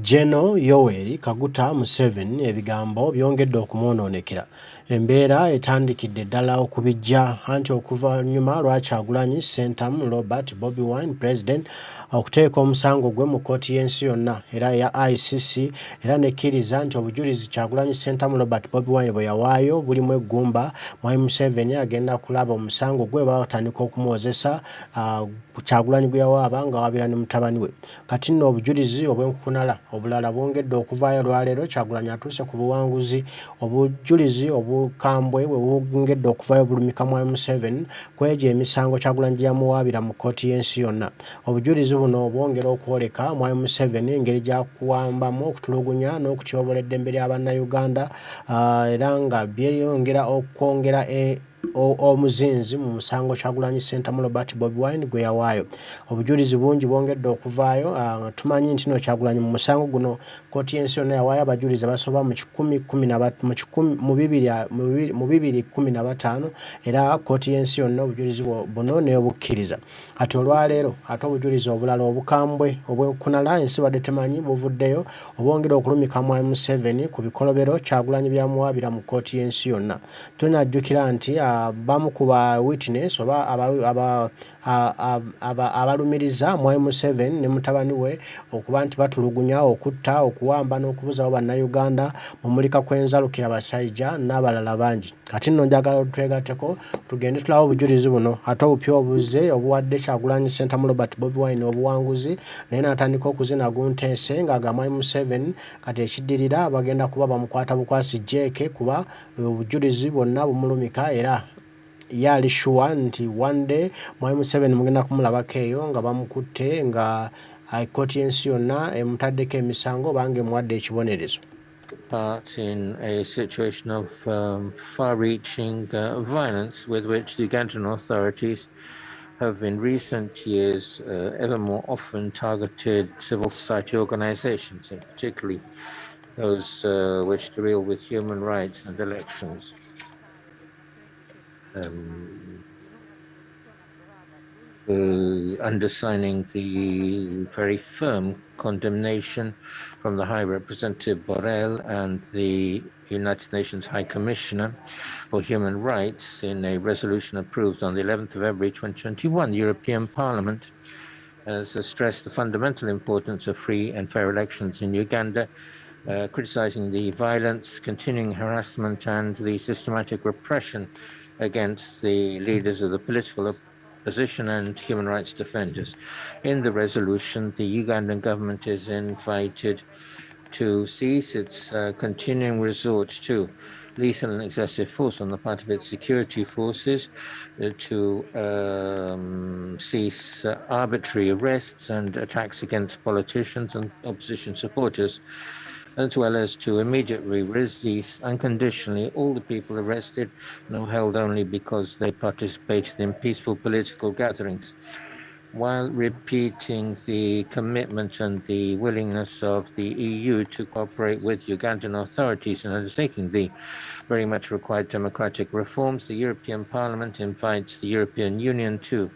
General Yoweri Kaguta Museveni ebigambo byongedde okumwonoonekera. Embeera etandikidde ddala okubijja anti okuvannyuma lwa Kyagulanyi Ssentamu Robert Bobi Wine President okuteeka omusango gwe mu kkooti y'ensi yonna era ya ICC era nekkiriza nti obujulizi Kyagulanyi Ssentamu Robert Bobi Wine bwe yawaayo bulimu eggumba. Mwami Museveni agenda kulaba omusango gwe batandika okumwozesa Kyagulanyi gwe yawaaba nga wabira ne mutabani we. Kati nno obujulizi obw'enkukunala obulala bwongedde okuvaayo olwaleero Kyagulanyi atuuse ku buwanguzi. Obujulizi obukambwe bwe bwongedde okuvaayo bulumika Mwami Museveni kwegyo emisango Kyagulanyi gye yamuwaabira mu kkooti y'ensi yonna. Obujulizi buno bwongera okwoleka Mwami Museveni engeri gy'akuwambamu okutulugunya n'okutyobola eddembe lya bannayuganda era nga byeyongera okwongera omuzinzi mu musango Kyagulanyi Ssentamu Robert Bobi Wine gwe yawaayo. Obujulizi bungi bwongedde okuvaayo. Tumanyi nti no Kyagulanyi mu musango guno kkooti y'ensi yonna yawaayo abajulizi abasoba mu 2015 era kkooti y'ensi yonna obujulizi buno nebukkiriza. Ati olwaleero ate obujulizi obulala obukambwe obw'enkunala ensi badde temanyi buvuddeyo obwongera okulumika Mwami Museveni ku bikolobero Kyagulanyi byamuwaabira mu kkooti y'ensi yonna. Tunajjukira nti bamu ku ba witness oba abalumiriza Mwami Museveni ne mutabani we okuba nti batulugunya, okutta, okuwamba n'okubuzawo bannayuganda mu mulika kw'enzalukira Basajja n'abalala bangi. Kati nno njagala twegatteko tugende tulabe obujulizi buno ate obupya obuze obuwadde Kyagulanyi Ssentamu Robert Bobi Wine obuwanguzi naye n'atandika okuzina gunteese ng'aga Mwami Museveni kati ekiddirira bagenda kuba bamukwata bukwasi jeeke kuba obujulizi bwonna bumulumika era yali sure nti one day Mwami Museveni mugenda kumulabako eyo nga bamukutte nga kkooti y'ensi yonna emutaddeko emisango bange emuwadde ekibonerezo. Part in a situation of far-reaching violence with which the Ugandan authorities have in recent years ever more often targeted civil society organizations, and particularly those which deal with human rights and elections. Undersigning the very firm condemnation from the High Representative Borrell and the United Nations High Commissioner for Human Rights in a resolution approved on the 11th of February 2021. The European Parliament has stressed the fundamental importance of free and fair elections in Uganda, criticizing the violence, continuing harassment and the systematic repression against the leaders of the political opposition and human rights defenders. In the resolution, the Ugandan government is invited to cease its continuing resort to lethal and excessive force on the part of its security forces, to cease arbitrary arrests and attacks against politicians and opposition supporters, as well as to immediately release unconditionally all the people arrested and held only because they participated in peaceful political gatherings, while repeating the commitment and the willingness of the EU to cooperate with Ugandan authorities in undertaking the very much required democratic reforms. The European Parliament invites the European Union to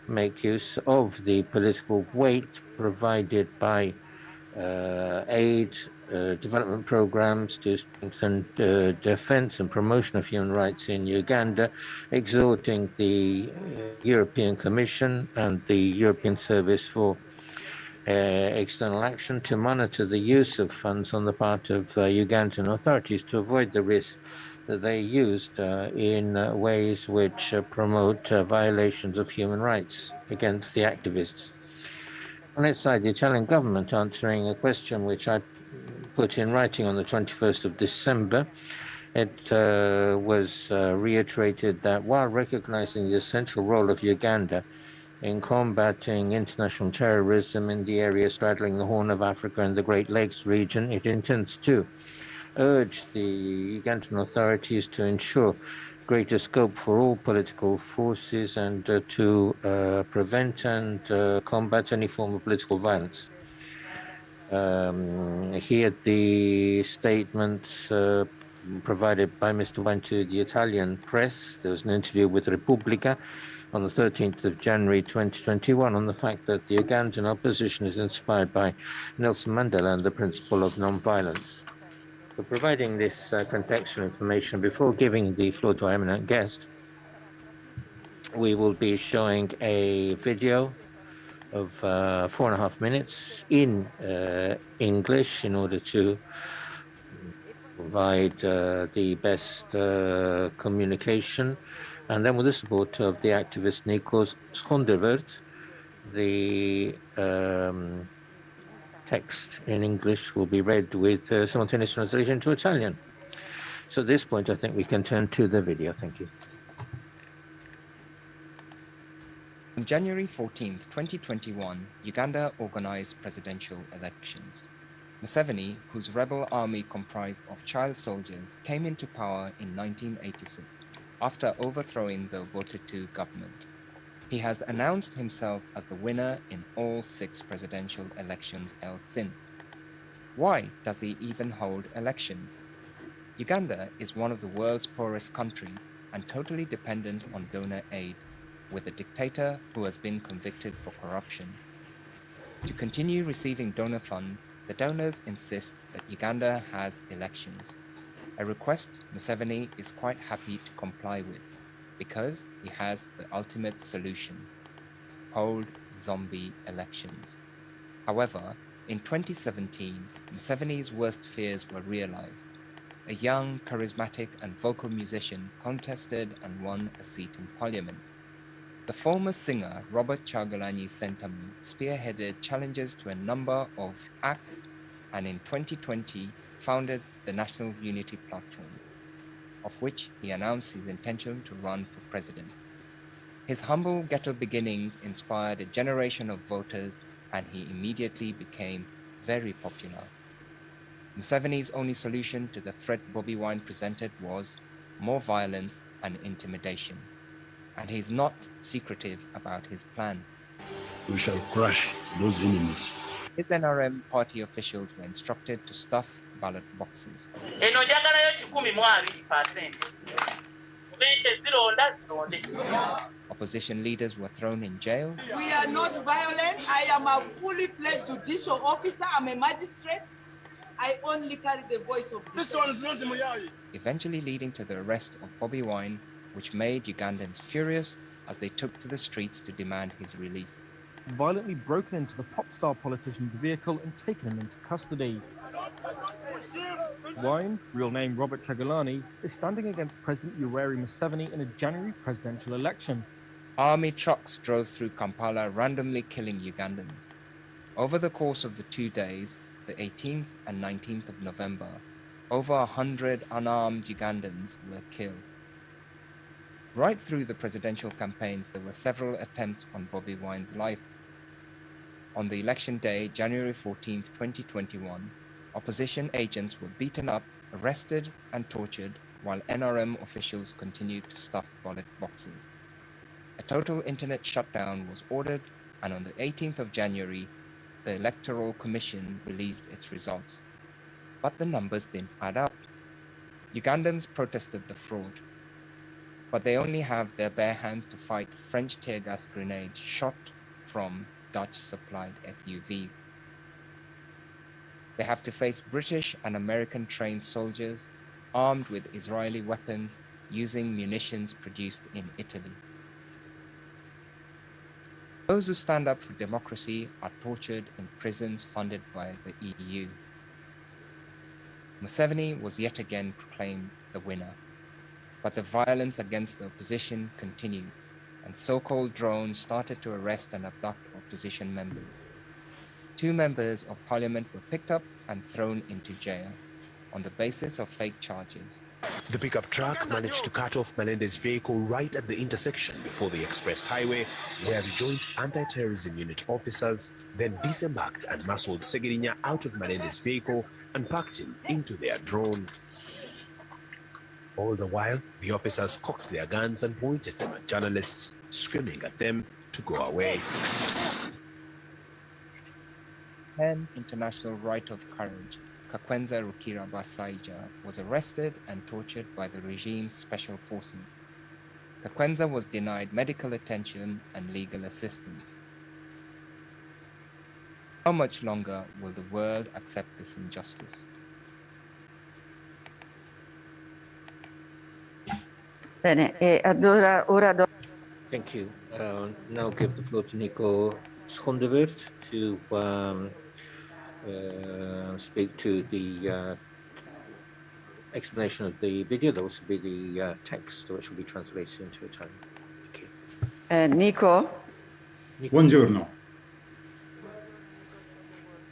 make use of the political weight provided by aid, development programs to strengthen defense and promotion of human rights in Uganda, exhorting the European Commission and the European Service for External Action to monitor the use of funds on the part of Ugandan authorities to avoid the risk that they used in ways which promote violations of human rights against the activists. On its side, the Italian government, answering a question which I put in writing on the 21st of December, it was reiterated that while recognizing the essential role of Uganda in combating international terrorism in the area straddling the Horn of Africa and the Great Lakes region, it intends to urge the Ugandan authorities to ensure greater scope for all political forces and to prevent and combat any form of political violence. Here, the statements provided by Mr. Wine to the Italian press. There was an interview with Repubblica on the 13th of January 2021 on the fact that the Ugandan opposition is inspired by Nelson Mandela and the principle of non-violence. So providing this contextual information before giving the floor to our eminent guest, we will be showing a video of 4.5 minutes in English in order to provide the best communication. And then with the support of the activist Nikos Schonderwert, the text in English will be read with simultaneous translation to Italian. So at this point, I think we can turn to the video. Thank you. On January 14, 2021, Uganda organized presidential elections. Museveni, whose rebel army comprised of child soldiers, came into power in 1986 after overthrowing the Obote II government. He has announced himself as the winner in all 6 presidential elections held since. Why does he even hold elections? Uganda is one of the world's poorest countries and totally dependent on donor aid, with a dictator who has been convicted for corruption. To continue receiving donor funds, the donors insist that Uganda has elections, a request Museveni is quite happy to comply with, because he has the ultimate solution: hold zombie elections. However, in 2017, Museveni's worst fears were realized. A young, charismatic, and vocal musician contested and won a seat in parliament. The former singer Robert Kyagulanyi Ssentamu spearheaded challenges to a number of acts and in 2020 founded the National Unity Platform, of which he announced his intention to run for president. His humble ghetto beginnings inspired a generation of voters, and he immediately became very popular. Museveni's only solution to the threat Bobi Wine presented was more violence and intimidation. And he's not secretive about his plan. We shall crush those enemies. His NRM party officials were instructed to stuff ballot boxes. Opposition leaders were thrown in jail. We are not violent. I am a fully fledged judicial officer. I'm a magistrate. I only carry the voice of This one is not Moyai. Eventually leading to the arrest of Bobi Wine, which made Ugandans furious as they took to the streets to demand his release. Violently broken into the pop star politician's vehicle and taken him into custody. Wine, real name Robert Kyagulanyi, is standing against President Yoweri Museveni in a January presidential election. Army trucks drove through Kampala, randomly killing Ugandans. Over the course of the 2 days, the 18th and 19th of November, over 100 unarmed Ugandans were killed. Right through the presidential campaigns, there were several attempts on Bobi Wine's life. On the election day, January 14, 2021, opposition agents were beaten up, arrested, and tortured, while NRM officials continued to stuff ballot boxes. A total internet shutdown was ordered, and on the 18th of January, the Electoral Commission released its results. But the numbers didn't add up. Ugandans protested the fraud, but they only have their bare hands to fight French tear gas grenades shot from Dutch-supplied SUVs. They have to face British and American trained soldiers armed with Israeli weapons using munitions produced in Italy. Those who stand up for democracy are tortured in prisons funded by the EU. Museveni was yet again proclaimed the winner, but the violence against the opposition continued, and so-called drones started to arrest and abduct opposition members. 2 members of parliament were picked up and thrown into jail on the basis of fake charges. The pickup truck managed to cut off Malende's vehicle right at the intersection before the express highway, where the Joint Anti-Terrorism Unit officers then disembarked and muscled Segirinya out of Malende's vehicle and packed him into their drone. All the while, the officers cocked their guns and pointed them at journalists, screaming at them to go away. 10 International Right of Courage, Kakwenza Rukira Basaija, was arrested and tortured by the regime's special forces. Kakwenza was denied medical attention and legal assistance. How much longer will the world accept this injustice? Bene, Thank you. Now give the floor to Nico Schondeweert to speak to the explanation of the video. There will also be the text, which will be translated into Italian. Thank you. Nico? Buongiorno.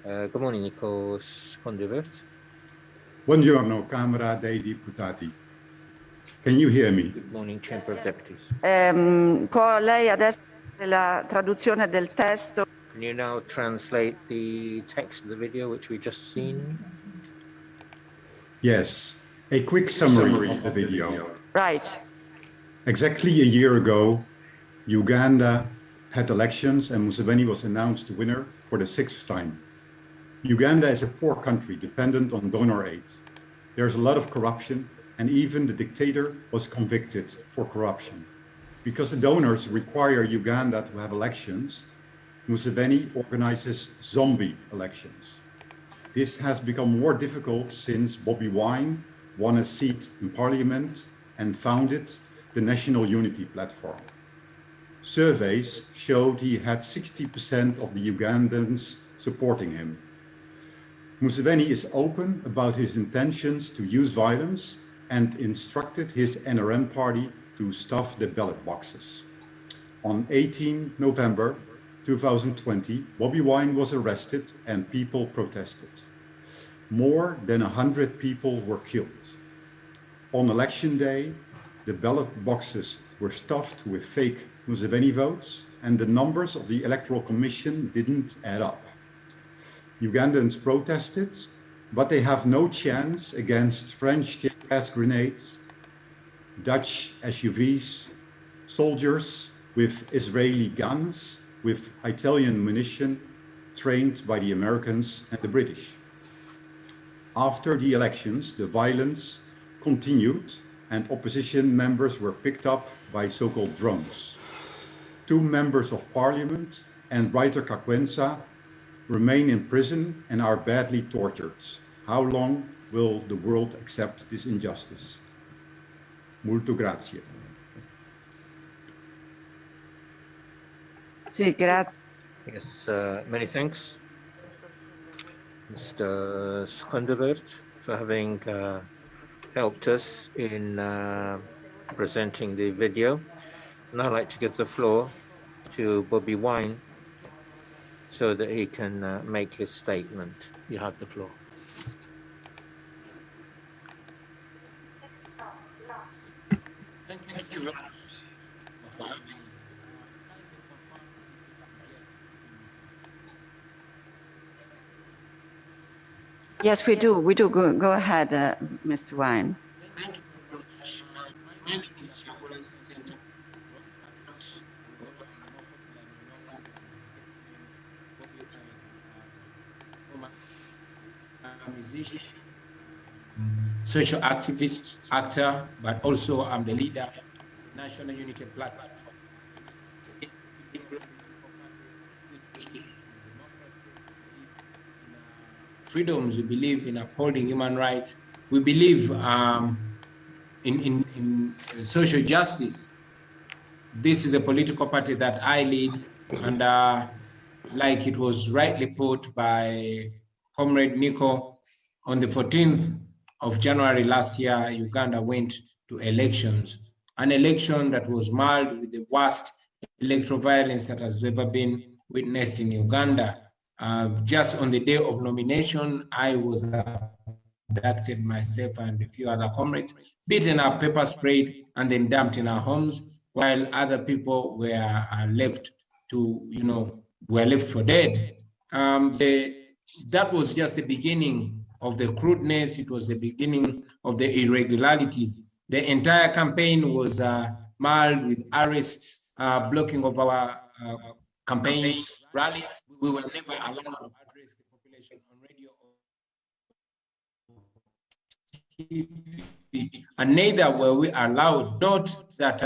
Good morning, Nico Schondeweert. Buongiorno, Camera dei Deputati. Can you hear me? Good morning, Chamber of Deputies. Può lei adesso la traduzione del testo? Can you now translate the text of the video which we just seen? Yes, a quick summary of the video. Right. Exactly a year ago, Uganda had elections and Museveni was announced the winner for the 6th time. Uganda is a poor country dependent on donor aid. There's a lot of corruption, and even the dictator was convicted for corruption. Because the donors require Uganda to have elections, Museveni organizes zombie elections. This has become more difficult since Bobi Wine won a seat in parliament and founded the National Unity Platform. Surveys showed he had 60% of the Ugandans supporting him. Museveni is open about his intentions to use violence and instructed his NRM party to stuff the ballot boxes. On 18 November 2020, Bobi Wine was arrested and people protested. More than 100 people were killed. On election day, the ballot boxes were stuffed with fake Museveni votes and the numbers of the Electoral Commission didn't add up. Ugandans protested, but they have no chance against French tear gas grenades, Dutch SUVs, soldiers with Israeli guns, with Italian munition trained by the Americans and the British. After the elections, the violence continued and opposition members were picked up by so-called drones. 2 members of parliament and writer Kakwenza remain in prison and are badly tortured. How long will the world accept this injustice? Molto grazie. Sì, grazie. Yes, many thanks, Mr. Schondeweert, for having helped us in presenting the video. And I'd like to give the floor to Bobi Wine so that he can make his statement. You have the floor. Thank you very much for having me. Yes, we do. We do. Go ahead, Mr. Wine. Thank you very much. My name is Shabola Center. Musician, social activist, actor, but also I'm the leader of the National Unity Platform. Freedoms, we believe in upholding human rights. We believe in social justice. This is a political party that I lead, and like it was rightly put by Comrade Nico, on the 14th of January last year, Uganda went to elections, an election that was marred with the worst electoral violence that has ever been witnessed in Uganda. Just on the day of nomination, I was abducted myself and a few other comrades, beaten up, pepper sprayed, and then dumped in our homes, while other people were left to, were left for dead. That was just the beginning of the crudeness. It was the beginning of the irregularities. The entire campaign was marred with arrests, blocking of our campaign rallies. We were never allowed to address the population on radio or TV, and neither were we allowed. Not that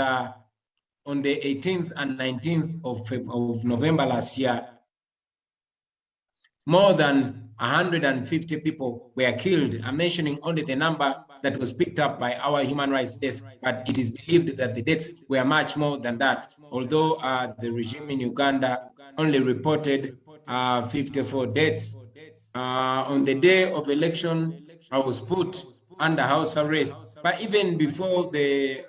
on the 18th and 19th of November last year, more than 150 people were killed. I'm mentioning only the number that was picked up by our human rights desk, but it is believed that the deaths were much more than that, although the regime in Uganda only reported 54 deaths. On the day of election, I was put under house arrest, but even before the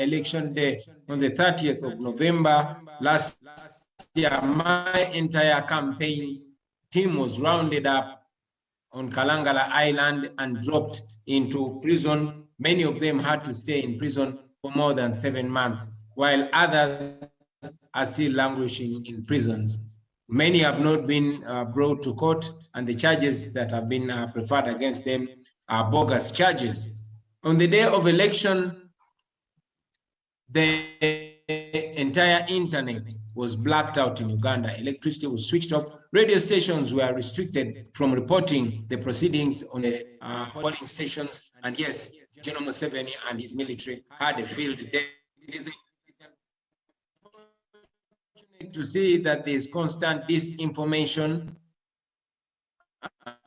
election day, on the 30th of November last year, my entire campaign team was rounded up on Kalangala Island and dropped into prison. Many of them had to stay in prison for more than 7 months, while others are still languishing in prisons. Many have not been brought to court, and the charges that have been preferred against them are bogus charges. On the day of election, the entire internet was blacked out in Uganda. Electricity was switched off. Radio stations were restricted from reporting the proceedings on the polling stations. And yes, General Museveni and his military had a field day. It is to see that there is constant disinformation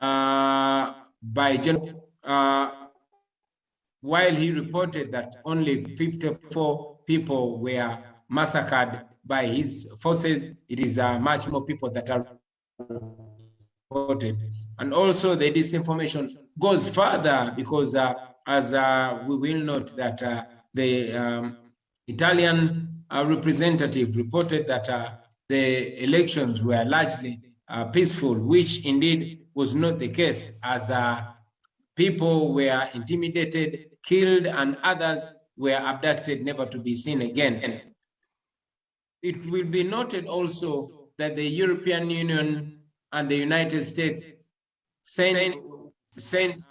by General, while he reported that only 54 people were massacred by his forces. It is much more people that are reported. And also the disinformation goes further because as we will note that the Italian representative reported that the elections were largely peaceful, which indeed was not the case, as people were intimidated, killed, and others were abducted, never to be seen again. It will be noted also that the European Union and the United States sent election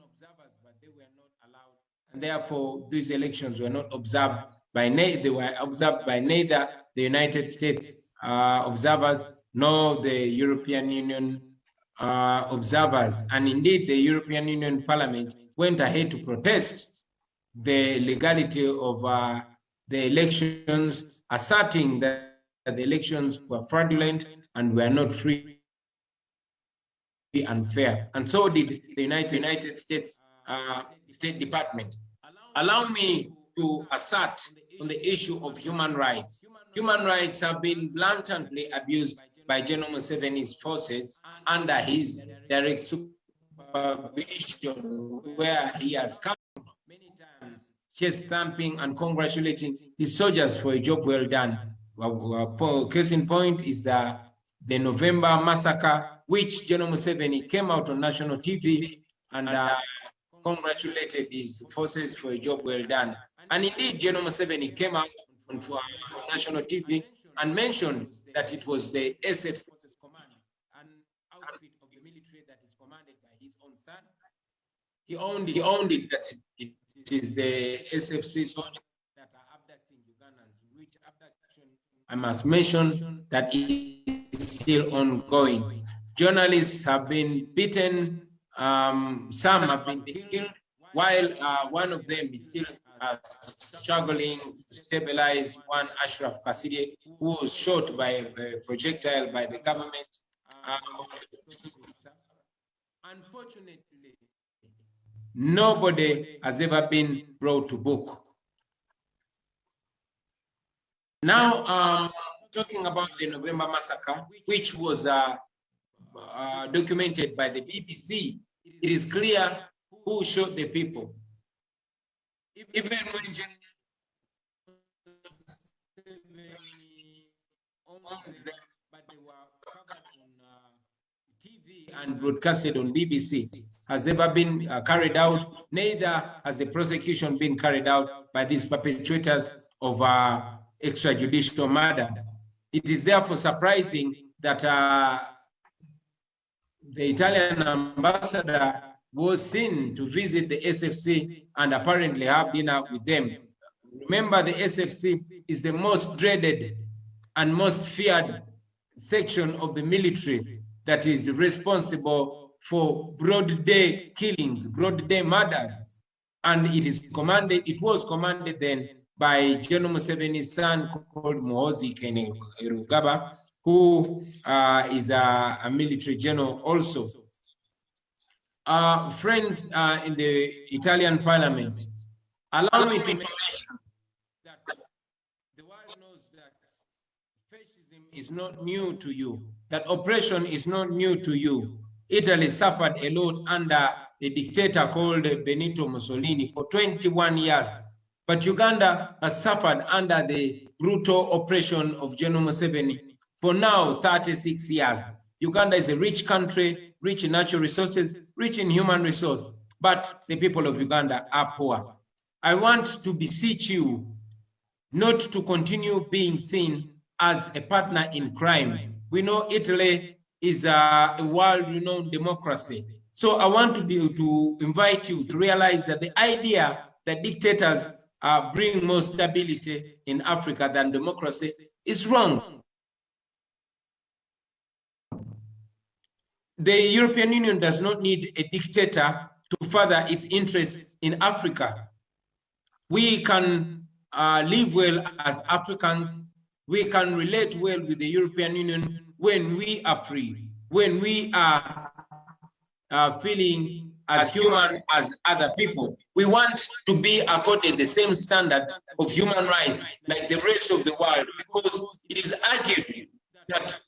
observers, but they were not allowed, and therefore these elections were not observed by they were observed by neither the United States observers nor the European Union observers. And indeed, the European Union Parliament went ahead to protest the legality of the elections, asserting that the elections were fraudulent and were not free and fair. And so did the United States State Department. Allow me to assert on the issue of human rights. Human rights have been blatantly abused by General Museveni's forces under his direct supervision, where he has come many times chest thumping and congratulating his soldiers for a job well done. Case in point is the November massacre, which General Museveni came out on national TV and congratulated his forces for a job well done. And indeed, General Museveni came out on national TV and mentioned that it was the SF Forces Command, an outfit of the military that is commanded by his own son. He owned it that it is the SFC soldiers that are abducting Ugandans, which abduction, I must mention, that is still ongoing. Journalists have been beaten, some have been killed, while one of them is still struggling to stabilize, one Ashraf Kasidi, who was shot by a projectile by the government. Unfortunately, nobody has ever been brought to book. Now, talking about the November massacre, which was documented by the BBC, it is clear who shot the people. Even when but they were covered on TV and broadcasted on BBC, has ever been carried out. Neither has the prosecution been carried out by these perpetrators of extrajudicial murder. It is therefore surprising that the Italian ambassador was seen to visit the SFC and apparently have dinner with them. Remember, the SFC is the most dreaded and most feared section of the military that is responsible for broad day killings, broad day murders. And it was commanded then by General Museveni's son called Muhoozi Kainerugaba, who is a military general also. Friends in the Italian parliament, allow me to mention that the world knows that fascism is not new to you, that oppression is not new to you. Italy suffered a lot under a dictator called Benito Mussolini for 21 years. But Uganda has suffered under the brutal oppression of General Museveni for now 36 years. Uganda is a rich country, rich in natural resources, rich in human resources, but the people of Uganda are poor. I want to beseech you not to continue being seen as a partner in crime. We know Italy is a world-renowned democracy. So I want to invite you to realize that the idea that dictators bring more stability in Africa than democracy is wrong. The European Union does not need a dictator to further its interests in Africa. We can live well as Africans. We can relate well with the European Union when we are free, when we are feeling as human as other people. We want to be accorded the same standard of human rights like the rest of the world, because it is argued that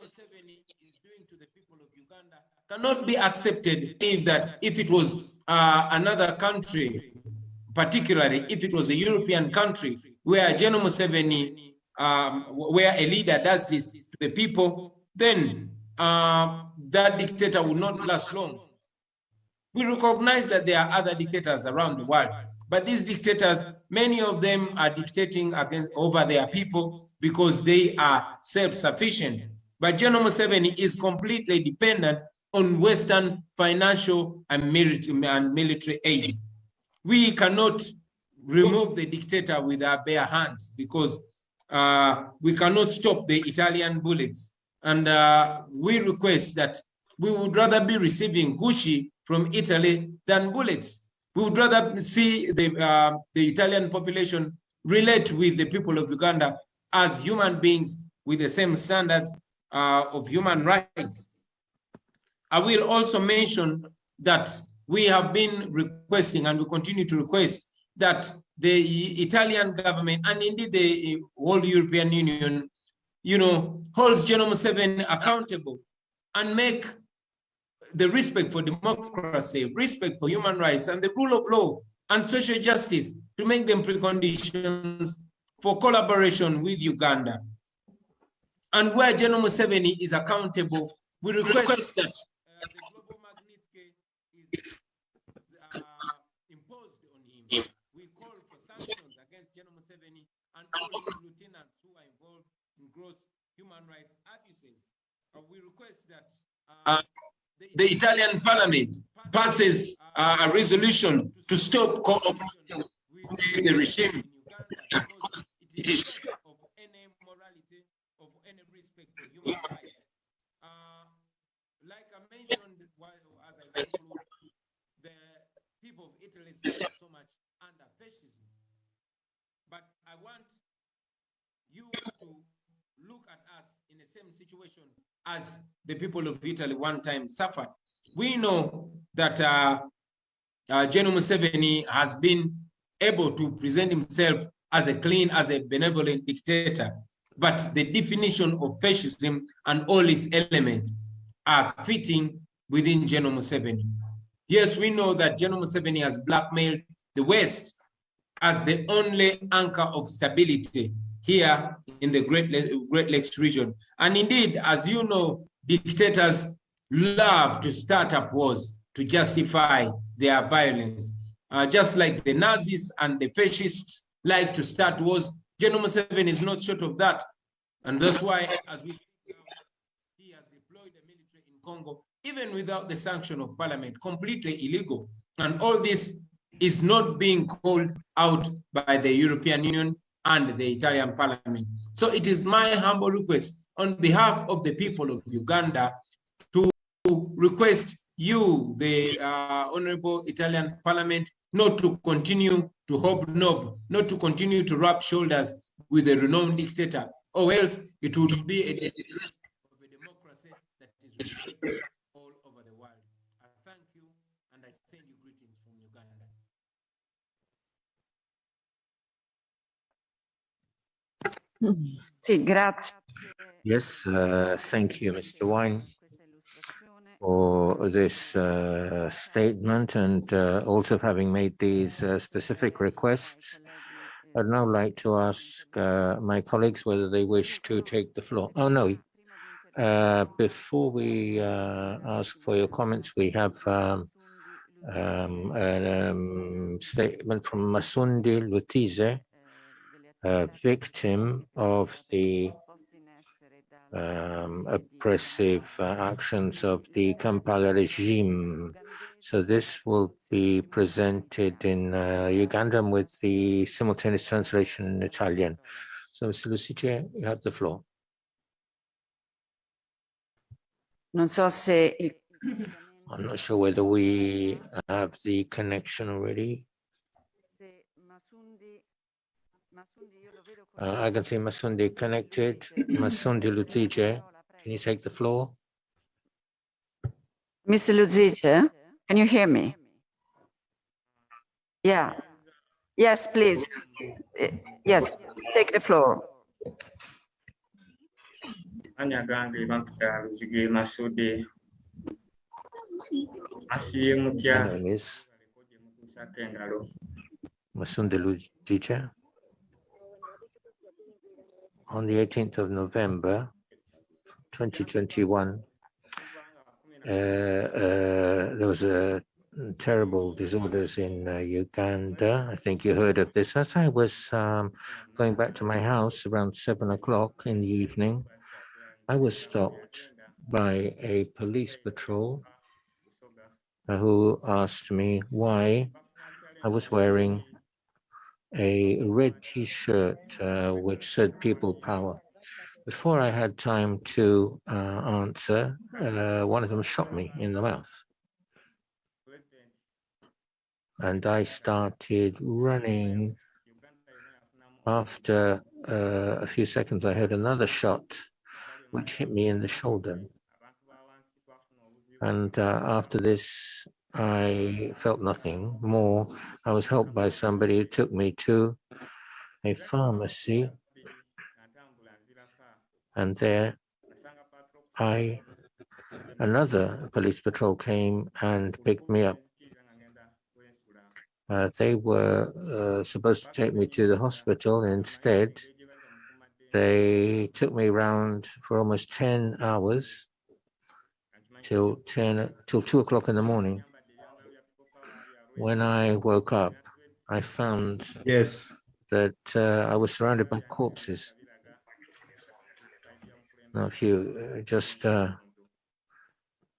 Museveni is doing to the people of Uganda cannot be accepted. If it was another country, particularly if it was a European country where General Museveni, where a leader does this to the people, then that dictator will not last long. We recognize that there are other dictators around the world, but these dictators, many of them are dictating over their people because they are self-sufficient. But General Museveni is completely dependent on Western financial and military aid. We cannot remove the dictator with our bare hands because we cannot stop the Italian bullets. And we request that we would rather be receiving Gucci from Italy than bullets. We would rather see the Italian population relate with the people of Uganda as human beings with the same standards of human rights. I will also mention that we have been requesting and we continue to request that the Italian government and indeed the whole European Union, holds General Museveni accountable and make the respect for democracy, respect for human rights and the rule of law and social justice to make them preconditions for collaboration with Uganda. And where General Museveni is accountable, we request that the global Magnitsky is imposed on him. We call for sanctions against General Museveni and all his lieutenants who are involved in gross human rights abuses. We request that the Italian parliament passes a resolution to stop cooperation with the regime in Uganda because it is of any morality, of any respect for human rights. Like I mentioned, as I conclude, the people of Italy suffer so much under fascism. But I want you to look at us in the same situation as the people of Italy one time suffered. We know that General Museveni has been able to present himself as a clean, as a benevolent dictator, but the definition of fascism and all its elements are fitting within General Museveni. Yes, we know that General Museveni has blackmailed the West as the only anchor of stability here in the Great Lakes region. And indeed, as you know, dictators love to start up wars to justify their violence. Just like the Nazis and the fascists like to start wars, General Museveni is not short of that. And that's why, as we speak now, he has deployed the military in Congo, even without the sanction of parliament, completely illegal. And all this is not being called out by the European Union and the Italian parliament. So it is my humble request on behalf of the people of Uganda to request you, the Honorable Italian Parliament, not to continue to hobnob, not to continue to rub shoulders with a renowned dictator, or else it would be a disgrace of a democracy that is respected all over the world. I thank you and I send you greetings from Uganda. Sì, grazie. Yes, thank you, Mr. Wine, for this statement and also having made these specific requests. I'd now like to ask my colleagues whether they wish to take the floor. Oh, no. Before we ask for your comments, we have a statement from Masundi Lutize, a victim of the oppressive actions of the Kampala regime. So this will be presented in Ugandan with the simultaneous translation in Italian. So, Mr. Lucice, you have the floor. Non so se I'm not sure whether we have the connection already. I can see Masundi connected. Masundi Lucice, can you take the floor? Mr. Lucice, can you hear me? Yeah. Yes, please. Yes, take the floor. My name is Masundi Lucice. On the 18th of November, 2021, there was a terrible disorders in Uganda. I think you heard of this. As I was going back to my house around 7 o'clock in the evening, I was stopped by a police patrol who asked me why I was wearing a red T-shirt which said "People Power." Before I had time to answer, one of them shot me in the mouth. And I started running. After a few seconds, I heard another shot, which hit me in the shoulder. And after this, I felt nothing more. I was helped by somebody who took me to a pharmacy. And there, another police patrol came and picked me up. They were supposed to take me to the hospital. Instead, they took me around for almost 10 hours till 2 o'clock in the morning. When I woke up, I found that I was surrounded by corpses. Now, if you just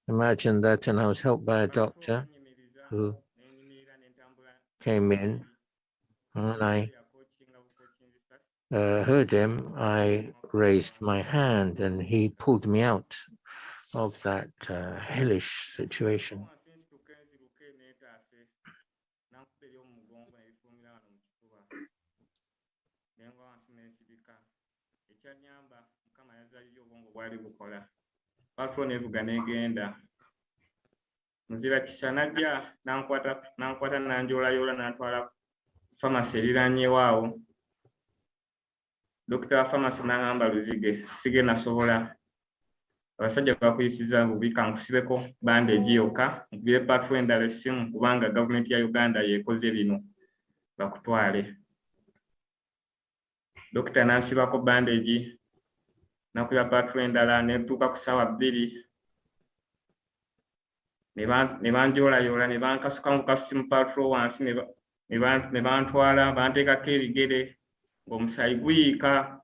imagine that, and I was helped by a doctor who came in, and when I heard him, I raised my hand and he pulled me out of that hellish situation. Nzira kishanajja nankwata nanjolayola nantwala famasi eriraanye waawo. Dokita wa famasi n'angamba Luzige sige nasobola. Abasajja bakuyisiza bubi kankusibeko bandage yokka nkubire patrol endala essimu kubanga gavumenti ya Uganda yekoze bino bakutwale. Dokita nansibako bandage nakuya patrol endala netuuka ku ssaawa 2. Ne banjolayola ne bankasuka mu kasimu patrol wansi ne bantwala banteekako ebigere ng'omusaayi guyiika.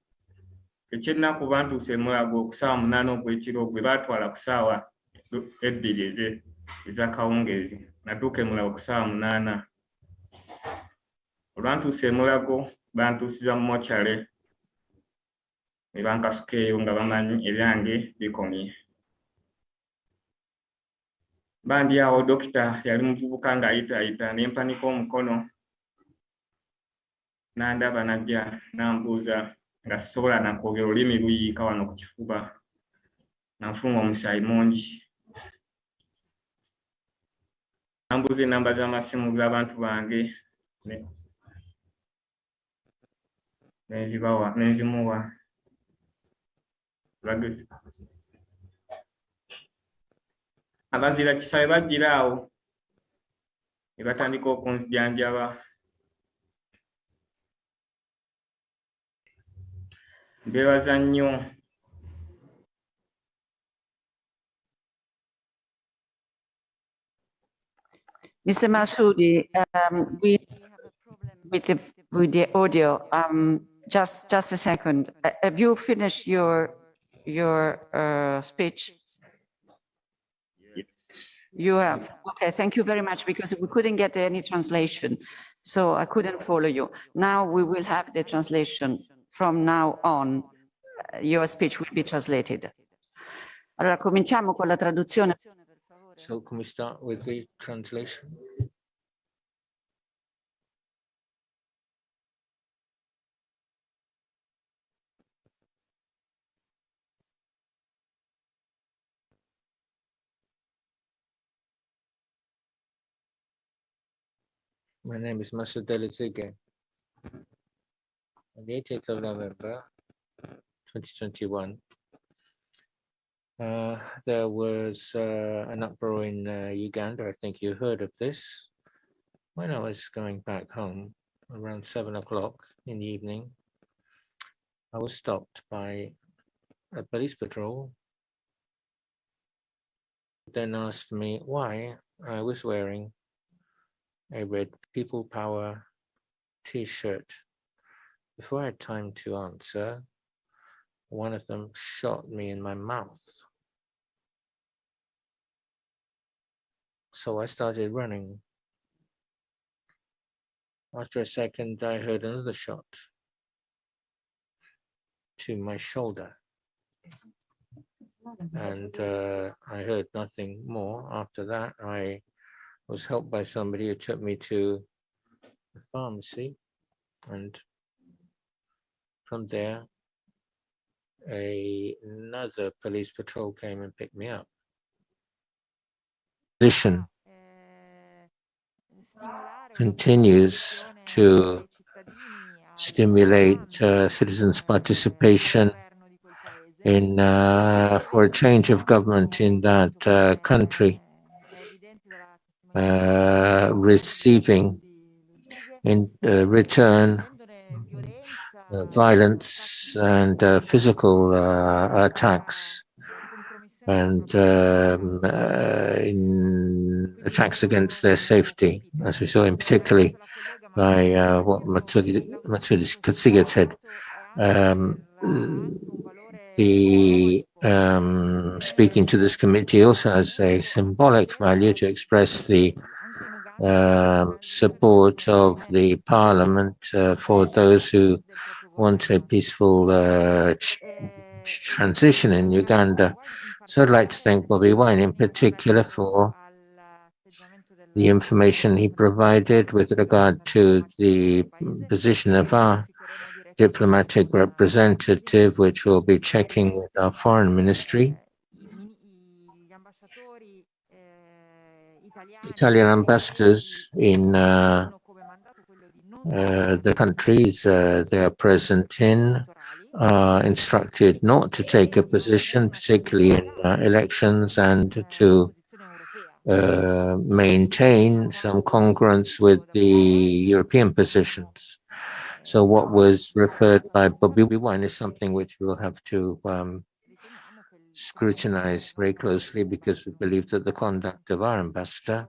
Ekyennaku bantuuse Mulago ku ssaawa 8 ogw'ekiro gwe baatwala ku ssaawa 2 ez'akawungeezi. Natuuka e Mulago ku ssaawa 8. Olwantuuse Mulago bantuusiza mu mokyale ne bankasuka eyo nga bamanyi ebyange bikomye. bandi awo dokita yali muvubuka ng'ayitaayita ne mpanika omukono n'andaba najja n'ambuuza nga sisobola nakwogera olulimi luyiika wano ku kifuba nanfuluma omusaayi mungi nambuuza enamba z'amasimu z'abantu bange nenzimuwa abazira kisabe bajjira awo ne batandika okunzijanjaba mbeebaza nnyo Mr. Masudi, we have a problem with the audio. Just a second. Have you finished your speech? You have. Okay, thank you very much, because we couldn't get any translation, so I couldn't follow you. Now we will have the translation. From now on, your speech will be translated. Allora, cominciamo con la traduzione. So can we start with the translation? My name is Mutabaniwe Obujulizi. On the 18th of November, 2021, there was an uproar in Uganda. I think you heard of this. When I was going back home around 7 o'clock in the evening, I was stopped by a police patrol. Then asked me why I was wearing a red People Power t-shirt. Before I had time to answer, one of them shot me in my mouth. So I started running. After a second, I heard another shot to my shoulder. And I heard nothing more. After that, I was helped by somebody who took me to the pharmacy. And from there, another police patrol came and picked me up. Position continues to stimulate citizens' participation in for a change of government in that country, receiving in return violence and physical attacks and in attacks against their safety, as we saw in particularly by what Matsudi said. The speaking to this committee also has a symbolic value to express the support of the parliament for those who want a peaceful transition in Uganda. So I'd like to thank Bobi Wine in particular for the information he provided with regard to the position of our diplomatic representative, which will be checking with our foreign ministry. Italian ambassadors in the countries they are present in are instructed not to take a position, particularly in elections, and to maintain some congruence with the European positions. So what was referred by Bobi Wine is something which we'll have to scrutinize very closely, because we believe that the conduct of our ambassador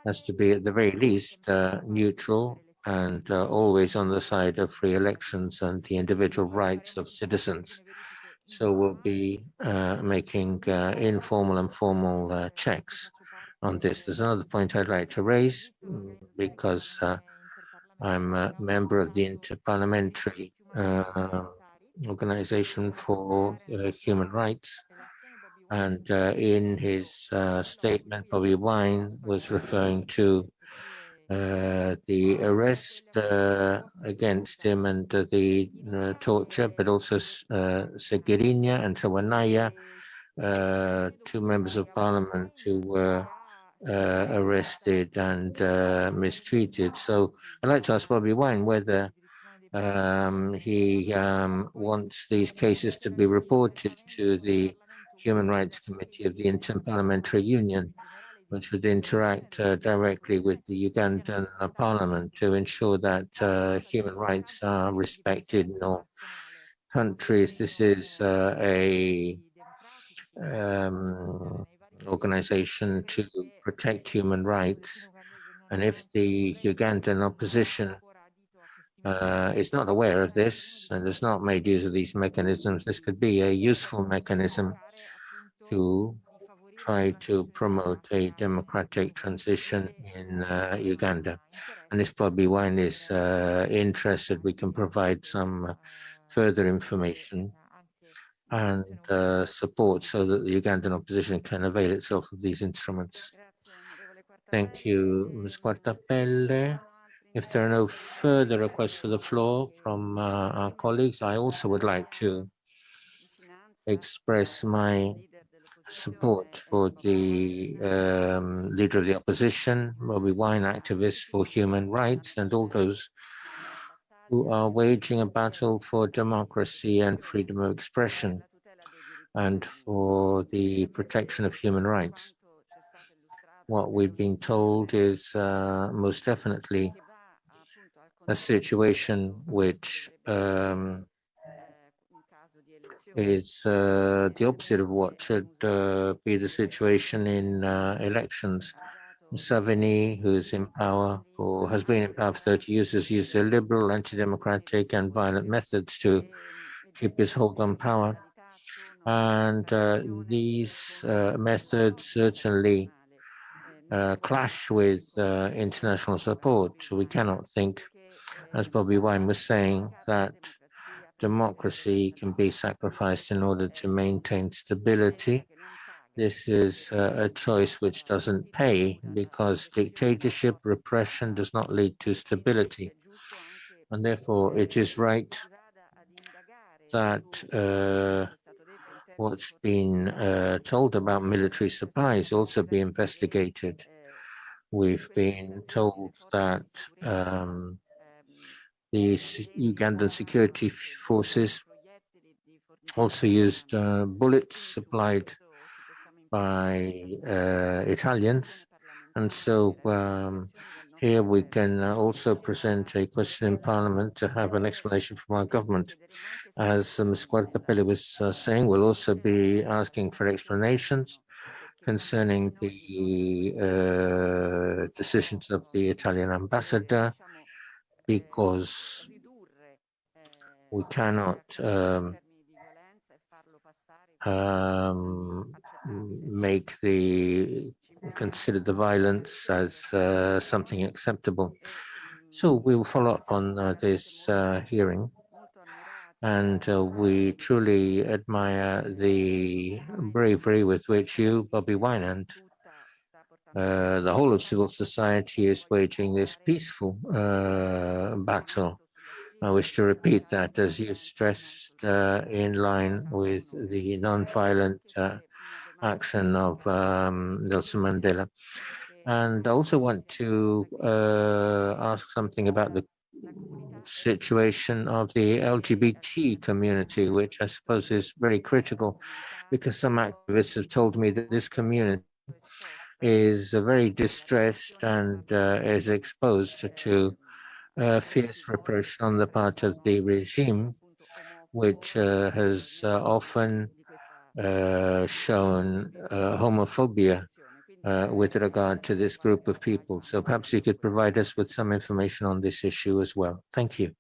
has to be at the very least neutral and always on the side of free elections and the individual rights of citizens. So we'll be making informal and formal checks on this. There's another point I'd like to raise, because I'm a member of the Interparliamentary Organization for Human Rights. And in his statement, Bobi Wine was referring to the arrest against him and the torture, but also Segerinya and Tawanaya, two members of parliament who were arrested and mistreated. So I'd like to ask Bobi Wine whether he wants these cases to be reported to the Human Rights Committee of the Interparliamentary Union, which would interact directly with the Ugandan parliament to ensure that human rights are respected in all countries. This is a organization to protect human rights. And if the Ugandan opposition is not aware of this and has not made use of these mechanisms, this could be a useful mechanism to try to promote a democratic transition in Uganda. And if Bobi Wine is interested, we can provide some further information and support so that the Ugandan opposition can avail itself of these instruments. Thank you, Ms. Quartapelle. If there are no further requests for the floor from our colleagues, I also would like to express my support for the leader of the opposition, Bobi Wine, activists for human rights, and all those who are waging a battle for democracy and freedom of expression and for the protection of human rights. What we've been told is most definitely a situation which is the opposite of what should be the situation in elections. Museveni, who's in power or has been in power for 30 years, has used illiberal, anti-democratic and violent methods to keep his hold on power. And these methods certainly clash with international support. So we cannot think, as Bobi Wine was saying, that democracy can be sacrificed in order to maintain stability. This is a choice which doesn't pay because dictatorship, repression does not lead to stability. And therefore, it is right that what's been told about military supplies also be investigated. We've been told that the Ugandan security forces also used bullets supplied by Italians. And so here we can also present a question in Parliament to have an explanation from our government. As Ms. Quartapelle was saying, we'll also be asking for explanations concerning the decisions of the Italian ambassador, because we cannot consider the violence as something acceptable. So we will follow up on this hearing, and we truly admire the bravery with which you, Bobi Wine, and the whole of civil society is waging this peaceful battle. I wish to repeat that, as you stressed, in line with the non-violent action of Nelson Mandela. And I also want to ask something about the situation of the LGBT community, which I suppose is very critical, because some activists have told me that this community is very distressed and is exposed to fierce repression on the part of the regime, which has often shown homophobia with regard to this group of people. So perhaps you could provide us with some information on this issue as well. Thank you.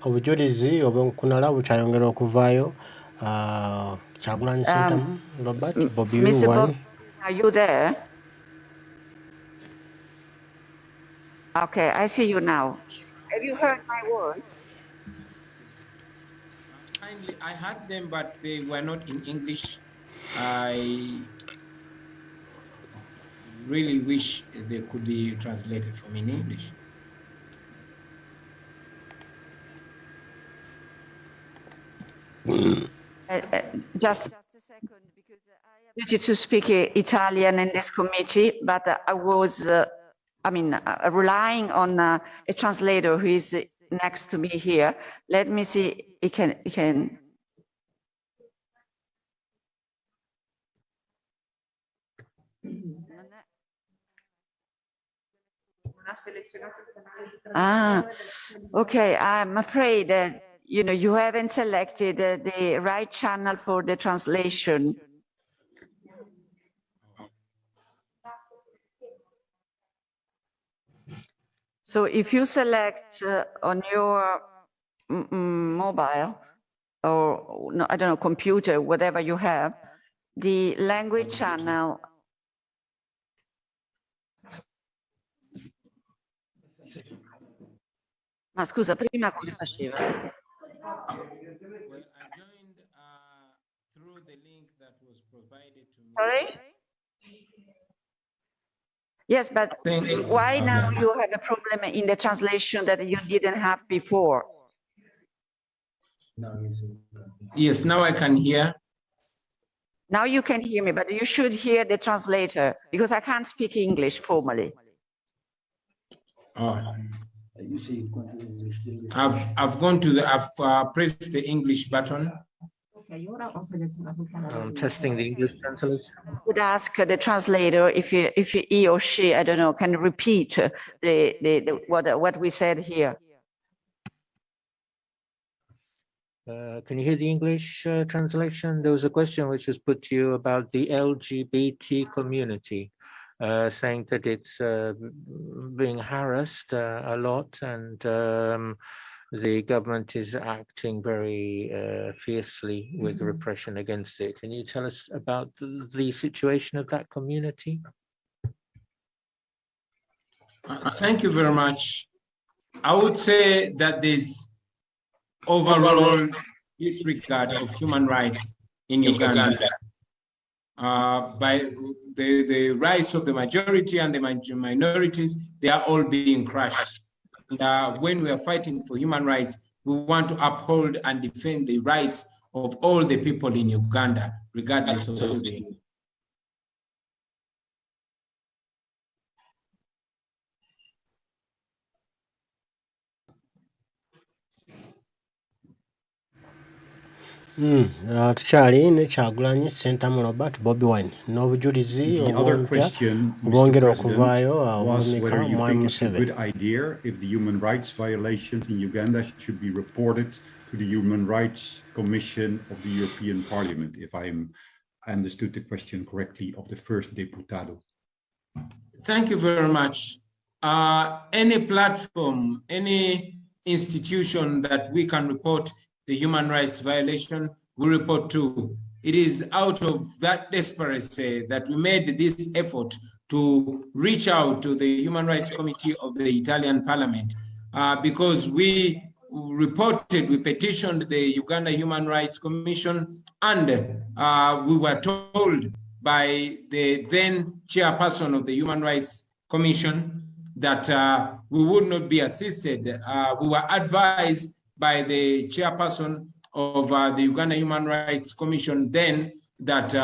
Obujulizi Okunala bukyayongera okuvaayo. Kyagulanyi Sentamu Robert Bobi Mr. Wine. Bob, are you there? Okay, I see you now. Have you heard my words? Kindly, I heard them, but they were not in English. I really wish they could be translated for me in English. Just a second, because I am ready to speak Italian in this committee, but I was, relying on a translator who is next to me here. Let me see, he can. Okay, I'm afraid that you haven't selected the right channel for the translation. So if you select on your mobile or, no, I don't know, computer, whatever you have, the language channel. Ma scusa, prima come faceva? Well, I joined through the link that was provided to me. Sorry? Yes, but why now you have a problem in the translation that you didn't have before? Yes, now I can hear. Now you can hear me, but you should hear the translator because I can't speak English formally. Oh. I've gone to I've pressed the English button. I'm testing the English translation. I would ask the translator if he or she, I don't know, can repeat what we said here. Can you hear the English translation? There was a question which was put to you about the LGBT community, saying that it's being harassed a lot, and the government is acting very fiercely with repression against it. Can you tell us about the situation of that community? Thank you very much. I would say that there's overall disregard of human rights in Uganda. By the rights of the majority and the minorities, they are all being crushed. And when we are fighting for human rights, we want to uphold and defend the rights of all the people in Uganda, regardless of who they are. Tukyali ne Kyagulanyi Sentamu Robert Bobi Wine n'obujulizi obwongera okuvaayo obulumika Mwami Museveni. Good idea if the human rights violations in Uganda should be reported to the Human Rights Commission of the European Parliament, if I understood the question correctly of the first deputado. Thank you very much. Any platform, any institution that we can report the human rights violation, we report to. It is out of that desperation that we made this effort to reach out to the Human Rights Committee of the Italian Parliament, because we petitioned the Uganda Human Rights Commission, and we were told by the then chairperson of the Human Rights Commission that we would not be assisted. We were advised by the chairperson of the Uganda Human Rights Commission then that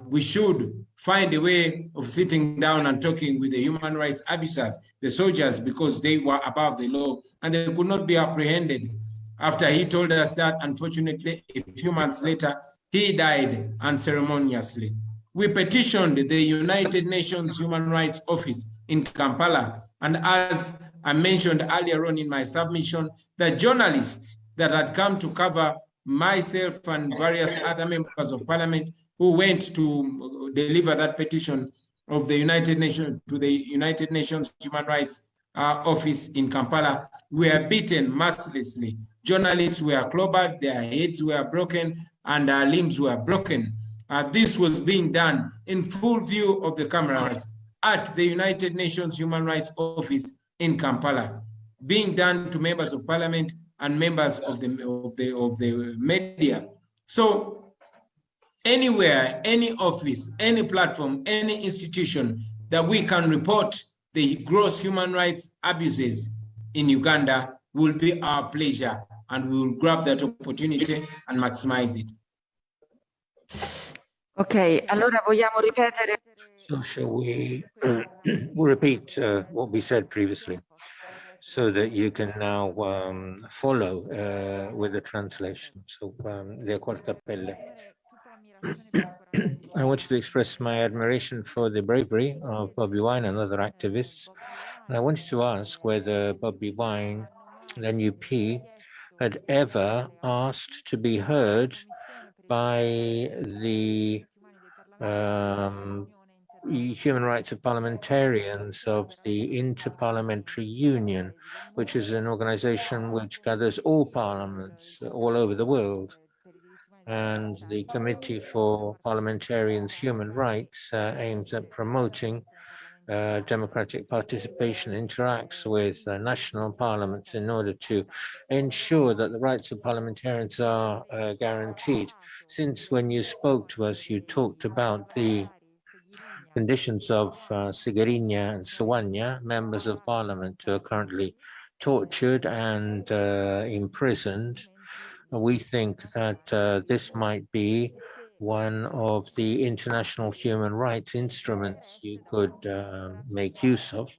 we should find a way of sitting down and talking with the human rights abusers, the soldiers, because they were above the law and they could not be apprehended. After he told us that, unfortunately, a few months later, he died unceremoniously. We petitioned the United Nations Human Rights Office in Kampala, and as I mentioned earlier on in my submission, the journalists that had come to cover myself and various other members of parliament who went to deliver that petition of the United Nations to the United Nations Human Rights Office in Kampala were beaten mercilessly journalists were clobbered, their heads were broken, and their limbs were broken. This was being done in full view of the cameras at the United Nations Human Rights Office in Kampala, being done to members of parliament and members of the media. So anywhere, any office, any platform, any institution that we can report the gross human rights abuses in Uganda will be our pleasure, and we will grab that opportunity and maximize it. Ok, allora vogliamo ripetere? So shall we repeat what we said previously so that you can now follow with the translation. So, de quarta pelle. I want you to express my admiration for the bravery of Bobi Wine and other activists. And I wanted to ask whether Bobi Wine, the NUP, had ever asked to be heard by the human rights of parliamentarians of the Interparliamentary Union, which is an organization which gathers all parliaments all over the world. And the Committee for Parliamentarians' Human Rights aims at promoting democratic participation, interacts with national parliaments in order to ensure that the rights of parliamentarians are guaranteed. Since when you spoke to us, you talked about the conditions of Sigirinya and Sawanya, members of parliament who are currently tortured and imprisoned. We think that this might be one of the international human rights instruments you could make use of.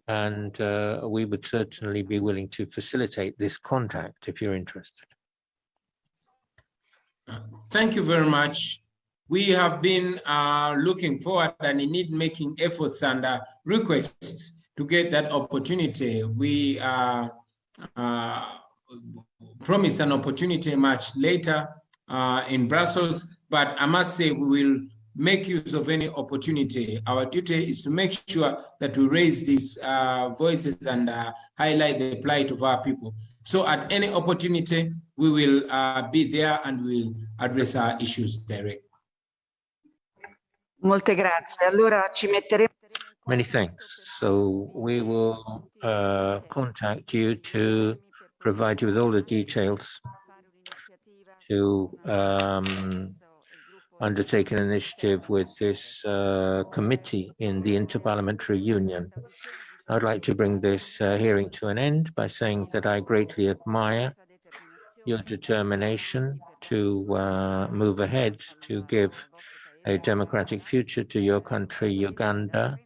And we would certainly be willing to facilitate this contact if you're interested. Thank you very much. We have been looking forward and indeed making efforts and requests to get that opportunity. We promised an opportunity much later in Brussels, but I must say we will make use of any opportunity. Our duty is to make sure that we raise these voices and highlight the plight of our people. So at any opportunity, we will be there and we will address our issues directly. Molte grazie. Allora ci metteremo. Many thanks. So we will contact you to provide you with all the details to undertake an initiative with this committee in the Interparliamentary Union. I'd like to bring this hearing to an end by saying that I greatly admire your determination to move ahead to give a democratic future to your country, Uganda,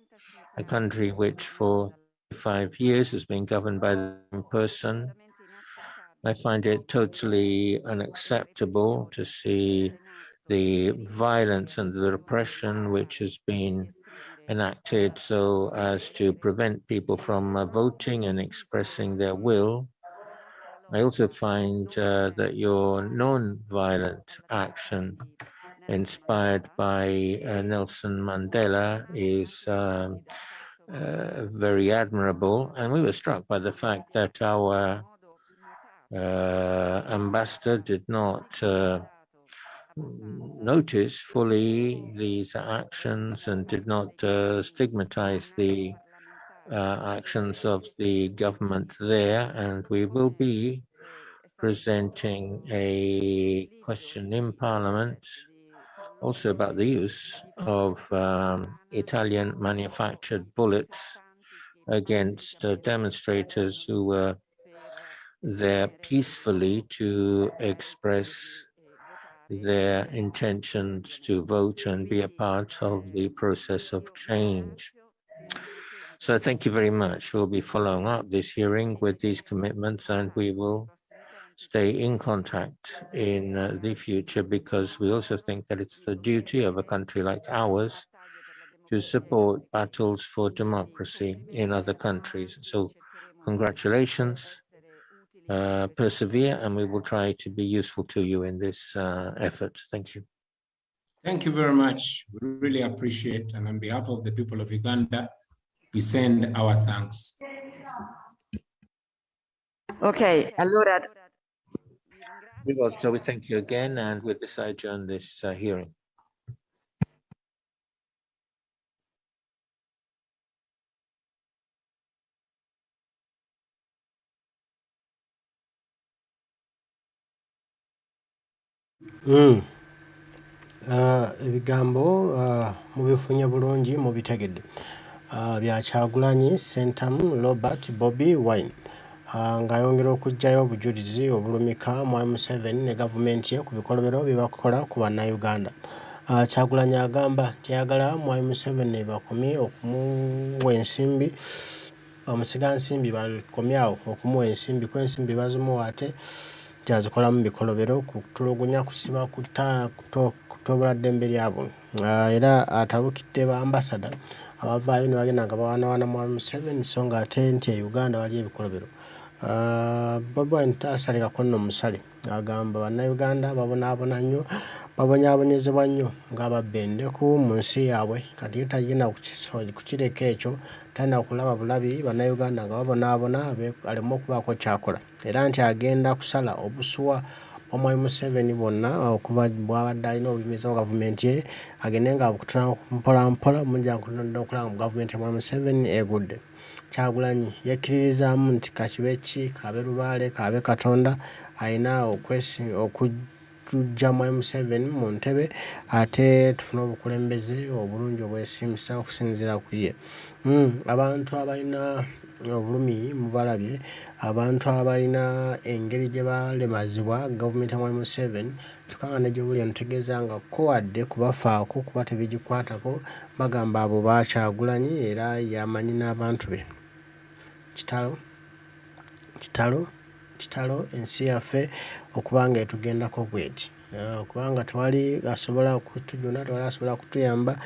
a country which for 5 years has been governed by the same person. I find it totally unacceptable to see the violence and the repression which has been enacted so as to prevent people from voting and expressing their will. I also find that your non-violent action inspired by Nelson Mandela is very admirable. And we were struck by the fact that our ambassador did not notice fully these actions and did not stigmatize the actions of the government there. And we will be presenting a question in Parliament also about the use of Italian manufactured bullets against demonstrators who were there peacefully to express their intentions to vote and be a part of the process of change. So thank you very much. We'll be following up this hearing with these commitments, and we will stay in contact in the future, because we also think that it's the duty of a country like ours to support battles for democracy in other countries. So congratulations, persevere, and we will try to be useful to you in this effort. Thank you. Thank you very much. We really appreciate, and on behalf of the people of Uganda, we send our thanks. Ok, allora So we thank you again, and with this I adjourn this hearing. Ebigambo mubifunye bulungi mubitegedde. Bya Kyagulanyi Ssentamu Robert Bobi Wine ng'ayongera okuggyayo obujulizi obulumika Mwai Museveni ne gavumenti ye ku bikolobero bye bakola ku bannayuganda. Kyagulanyi agamba teyagala Mwai Museveni bakomye okumuwa ensimbi, bamusiga nsimbi bakomye awo okumuwa ensimbi, ku ensimbi bazimuwa ate azikola mu bikolobero kutulugunya, kusiba, kutobola ddembe lyabwe. Era atabukidde ba ambasada abavaayo ne bagenda nga bawaanawaana Mwai Museveni so nga ate nti e Uganda wali ebikolobero. Bobi Wine tasalekako nno musale, agamba bannayuganda babonaabona nnyo, babonyaabonyezebwa nnyo ng'ababba endeku mu nsi yaabwe, kati ye tagenda kukireka ekyo, talina kulaba bulabi bannayuganda nga babonaabona aleme okubaako kyakola, era nti agenda kusala obusuwa bwa Mwai Museveni bwonna okuva bw'abadde alina obuyimizawo gavumenti ye, agende nga abukutula mpola mpola mujja okulaba mu gavumenti ya Mwai Museveni egudde. Kyagulanyi yekkiririzaamu nti kakibe ki, kaabe lubaale, kaabe Katonda, alina okujja Mwai Museveni mu ntebe ate tufune obukulembeze obulungi obwesimisa okusinziira ku ye. Abantu abalina obulumi mubalabye, abantu abalina engeri gye balemazibwa gavumenti ya Mwai Museveni, tukanga ne gye buli entegeeza nga ko wadde kubafaako kuba tebigikwatako, bagamba abo ba Kyagulanyi era yamanyi n'abantu be. Kitalo ensi yaffe okuba nga etugendako bweti, kubanga tewali asobola kutujuna, tewali asobola kutuyamba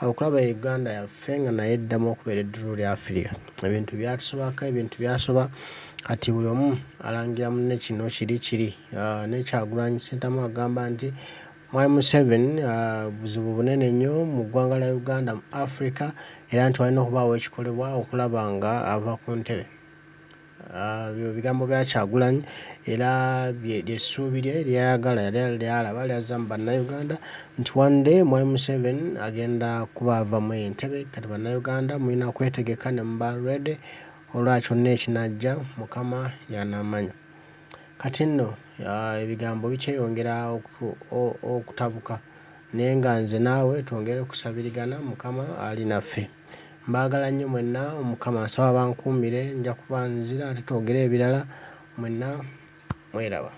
okulaba Uganda yaffe nga naye eddamu okubeera eddulu lya Afirika. Ebintu byatusobako, ebintu byasoba, kati buli omu alangira munne kino kiri. Ne Kyagulanyi Ssentamu agamba nti Mwai Museveni buzibu bunene nnyo mu ggwanga la Uganda mu Africa, era nti walina okubaawo ekikolebwa okulaba nga ava ku ntebe. Byo bigambo bya Kyagulanyi era lyessuubi lye lyayagala lyalaba lyazza mu bannayuganda nti one day Mwai Museveni agenda kuba avamu entebe, kati bannayuganda mulina kwetegeka ne muba ready olwa kyonna ekinajja, Mukama y'anaamanya. Kati nno ebigambo bikyeyongera okutabuka, naye nga nze naawe twongere kusabirigana, Mukama ali naffe. Mbaagala nnyo mwenna, Mukama nsaba bankuumire, nja kuba nzira ate twogere ebirala, mwenna mweraba.